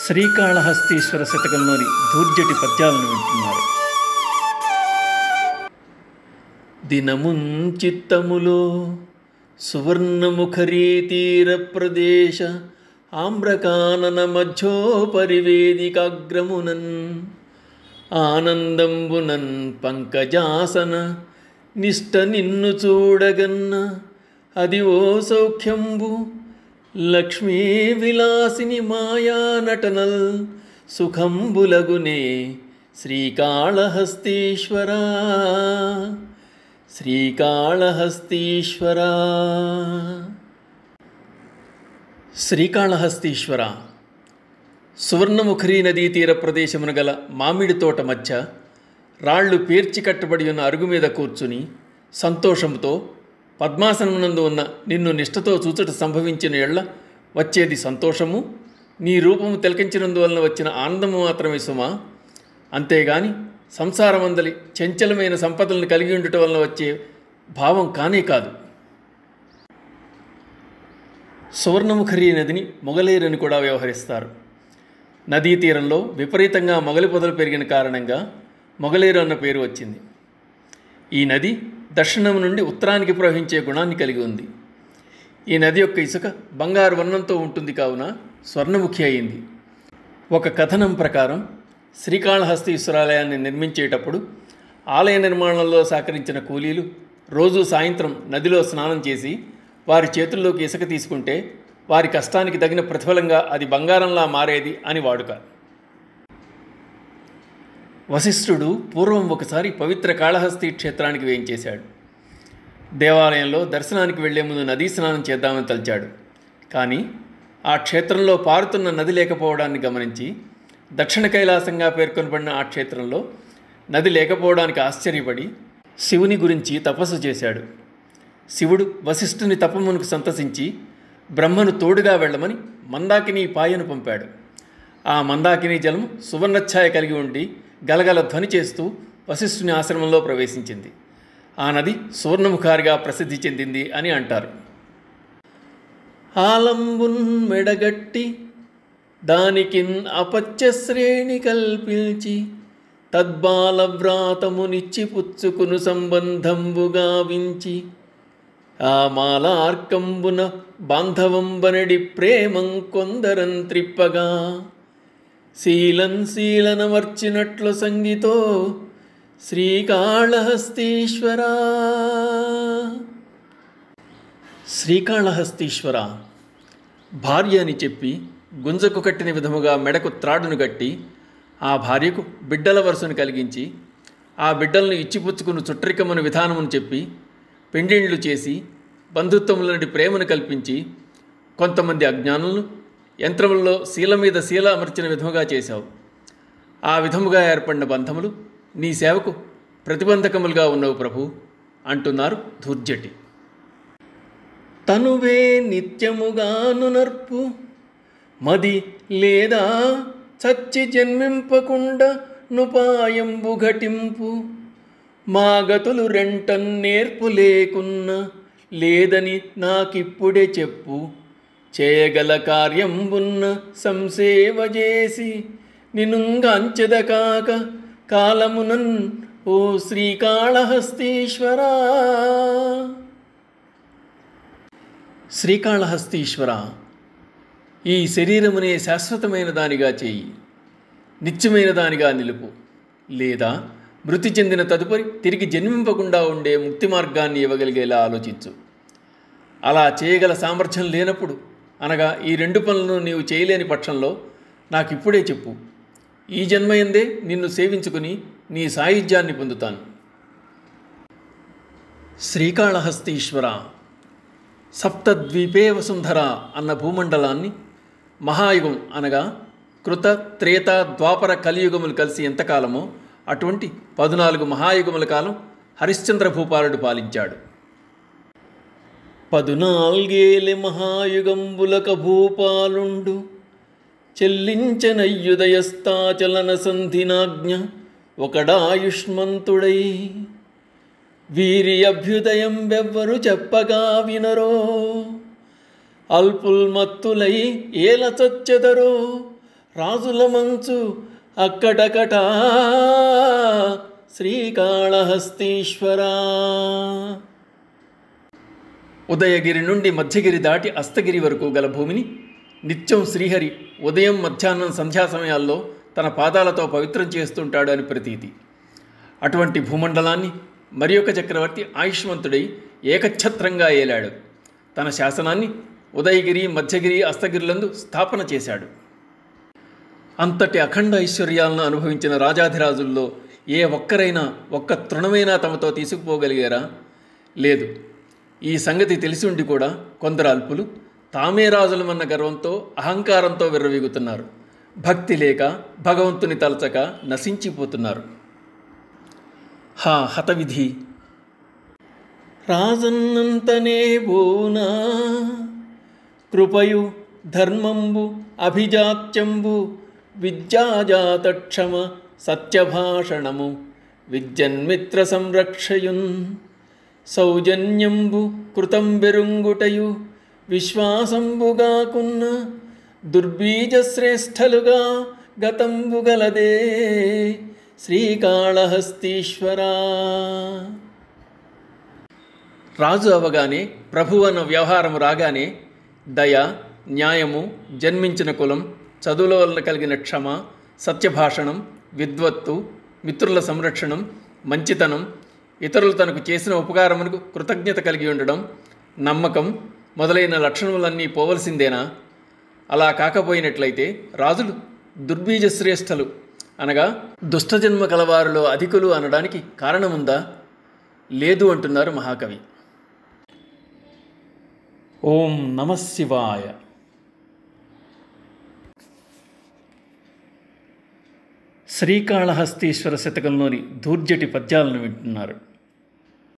శ్రీకాళహస్తీశ్వర శతకంలోని దూర్జటి పద్యాలను వింటున్నారు. దినముంచిత్తములో సువర్ణముఖరీ తీర ప్రదేశ ఆమ్రకానన మధ్యోపరివేదికాగ్రమునన్ ఆనందంబునన్ పంకజాసన నిష్ట నిన్ను చూడగన్న అది ఓ సౌఖ్యంబు లక్ష్మీ విలాసిని మాయా నటనల్ సుఖంబులగునే శ్రీకాళహస్తీశ్వరా శ్రీకాళహస్తీశ్వరా. శ్రీకాళహస్తీశ్వర సువర్ణముఖరీ నదీ తీర ప్రదేశమున గల మామిడి తోట మధ్య రాళ్లు పేర్చి కట్టబడి ఉన్న అరుగు మీద కూర్చుని సంతోషంతో పద్మాసనమునందు ఉన్న నిన్ను నిష్ఠతో చూచుట సంభవించిన ఎళ్ళ వచ్చేది సంతోషము, నీ రూపము తిలకించినందువలన వచ్చిన ఆనందము మాత్రమే సుమా. అంతేగాని సంసారమందలి చంచలమైన సంపదలను కలిగి ఉండటం వలన వచ్చే భావం కానే కాదు. సువర్ణముఖరీ నదిని మొగలేరని కూడా వ్యవహరిస్తారు. నదీ తీరంలో విపరీతంగా మొగలి పొదలు పెరిగిన కారణంగా మొగలేరు అన్న పేరు వచ్చింది. ఈ నది దక్షిణం నుండి ఉత్తరానికి ప్రవహించే గుణాన్ని కలిగి ఉంది. ఈ నది యొక్క ఇసుక బంగారు వర్ణంతో ఉంటుంది కావున స్వర్ణముఖి అయింది. ఒక కథనం ప్రకారం శ్రీకాళహస్తీశ్వరాలయాన్ని నిర్మించేటప్పుడు ఆలయ నిర్మాణంలో సహకరించిన కూలీలు రోజు సాయంత్రం నదిలో స్నానం చేసి వారి చేతుల్లోకి ఇసుక తీసుకుంటే వారి కష్టానికి తగిన ప్రతిఫలంగా అది బంగారంలా మారేది అని వాడుక. వశిష్ఠుడు పూర్వం ఒకసారి పవిత్ర కాళహస్తి క్షేత్రానికి వేయించేశాడు. దేవాలయంలో దర్శనానికి వెళ్లే ముందు నదీ స్నానం చేద్దామని తలిచాడు. కానీ ఆ క్షేత్రంలో పారుతున్న నది లేకపోవడాన్ని గమనించి దక్షిణ కైలాసంగా పేర్కొనబడిన ఆ క్షేత్రంలో నది లేకపోవడానికి ఆశ్చర్యపడి శివుని గురించి తపస్సు చేశాడు. శివుడు వశిష్ఠుని తపమునకు సంతసించి బ్రహ్మను తోడుగా వెళ్ళమని మందాకిని పాయను పంపాడు. ఆ మందాకిని జలం సువర్ణఛాయ కలిగి ఉండి గలగల ధ్వని చేస్తూ వశిష్ఠుని ఆశ్రమంలో ప్రవేశించింది. ఆ నది సువర్ణముఖారిగా ప్రసిద్ధి చెందింది అని అంటారు. ఆలంబున్ మెడగట్టి దానికిన్ అపత్య శ్రేణి కల్పించి తద్బాల వ్రాతమునిచ్చి పుచ్చుకును సంబంధంబుగా వించి ఆ మాలార్కంబున బాంధవంబనడి ప్రేమం కొందరం త్రిప్పగా శీలనమర్చినట్లు సంగీతో శ్రీకాళహస్తీశ్వరా. శ్రీకాళహస్తీశ్వర భార్య అని చెప్పి గుంజకు కట్టిన విధముగా మెడకు త్రాడును కట్టి ఆ భార్యకు బిడ్డల వరుసను కలిగించి ఆ బిడ్డలను ఇచ్చిపుచ్చుకుని చుట్టరికమని విధానమును చెప్పి పెండిళ్ళు చేసి బంధుత్వములనటి ప్రేమను కల్పించి కొంతమంది అజ్ఞానులను యంత్రములలో శీల మీద శీల అమర్చిన విధముగా చేశావు. ఆ విధముగా ఏర్పడిన బంధములు నీ సేవకు ప్రతిబంధకములుగా ఉన్నవు ప్రభు అంటున్నారు దూర్జటి. తనువే నిత్యముగాను నర్పు మది లేదా చచ్చి జన్మింపకుండా నుపాయంబు ఘటింపు మా గతులు రెంటన్ నేర్పు లేకున్న లేదని నాకిప్పుడే చెప్పు చేయగల కార్యంబున్న సంసేవ చేసి నినుంగాంచెద కాక కాలమునన్ ఓ శ్రీకాళహస్తీశ్వరా. శ్రీకాళహస్తీశ్వర ఈ శరీరమునే శాశ్వతమైన దానిగా చేయి, నిత్యమైన దానిగా నిలుపు, లేదా మృతి చెందిన తదుపరి తిరిగి జన్మింపకుండా ఉండే ముక్తి మార్గాన్ని ఇవ్వగలిగేలా ఆలోచించు. అలా చేయగల సామర్థ్యం లేనప్పుడు, అనగా ఈ రెండు పనులను నీవు చేయలేని పక్షంలో నాకిప్పుడే చెప్పు. ఈ జన్మయందే నిన్ను సేవించుకుని నీ సాయుధ్యాన్ని పొందుతాను. శ్రీకాళహస్తీశ్వర సప్తద్వీపే వసుంధర అన్న భూమండలాన్ని మహాయుగం అనగా కృత త్రేత ద్వాపర కలియుగములు కలిసి ఎంతకాలమో అటువంటి 14 మహాయుగముల కాలం హరిశ్చంద్ర భూపాలుడు పాలించాడు. 14 మహాయుగంబులక భూపాలుండు చెల్లించనయ్యుదయస్తాచలన సంధినాజ్ఞ ఒకడాయుష్మంతుడై వీరి అభ్యుదయం వెవ్వరు చెప్పగా వినరో అల్పుల్మత్తులై ఏల చచ్చెదరో రాజుల మంచు అక్కటకటా శ్రీకాళహస్తీశ్వరా. ఉదయగిరి నుండి మధ్యగిరి దాటి అస్తగిరి వరకు గల భూమిని నిత్యం శ్రీహరి ఉదయం మధ్యాహ్నం సంధ్యా సమయాల్లో తన పాదాలతో పవిత్రం చేస్తుంటాడు అని ప్రతీతి. అటువంటి భూమండలాన్ని మరి ఒక చక్రవర్తి ఆయుష్మంతుడై ఏకఛత్రంగా ఏలాడు. తన శాసనాన్ని ఉదయగిరి, మధ్యగిరి, అస్తగిరిలందు స్థాపన చేశాడు. అంతటి అఖండ ఐశ్వర్యాలను అనుభవించిన రాజాధిరాజుల్లో ఏ ఒక్కరైనా ఒక్క తృణమైనా తమతో తీసుకుపోగలిగారా? లేదు. ఈ సంగతి తెలిసి ఉండి కూడా కొందరు అల్పులు తామే రాజులమన్న గర్వంతో అహంకారంతో విర్రవీగుతున్నారు. భక్తి లేక భగవంతుని తలచక నశించిపోతున్నారు. హా హతవిధి! రాజన్నంతనే బోనా కృపయు ధర్మంబు అభిజాత్యంబు విద్యాజాతక్షమ సత్యభాషణము విద్యన్మిత్ర సంరక్షయున్ సౌజన్యంబు కృతం బెరుంగుటయు విశ్వాసంబుగాకున్న దుర్బీజశ్రేష్ఠలుగా గతంబుగలదే శ్రీకాళహస్తీశ్వరా. రాజు అవగానే, ప్రభు అన్న వ్యవహారము రాగానే దయ, న్యాయము, జన్మించిన కులం, చదువుల వలన కలిగిన క్షమ, సత్యభాషణం, విద్వత్తు, మిత్రుల సంరక్షణం, మంచితనం, ఇతరులు తనకు చేసిన ఉపకారమునకు కృతజ్ఞత కలిగి ఉండడం, నమ్మకం మొదలైన లక్షణములన్నీ పోవలసిందేనా? అలా కాకపోయినట్లయితే రాజులు దుర్బీజశ్రేష్ఠలు అనగా దుష్టజన్మ కలవారిలో అధికులు అనడానికి కారణముందా? లేదు అంటున్నారు మహాకవి. ఓం నమః శివాయ. శ్రీకాళహస్తీశ్వర శతకంలోని దూర్జటి పద్యాలను వింటున్నారు.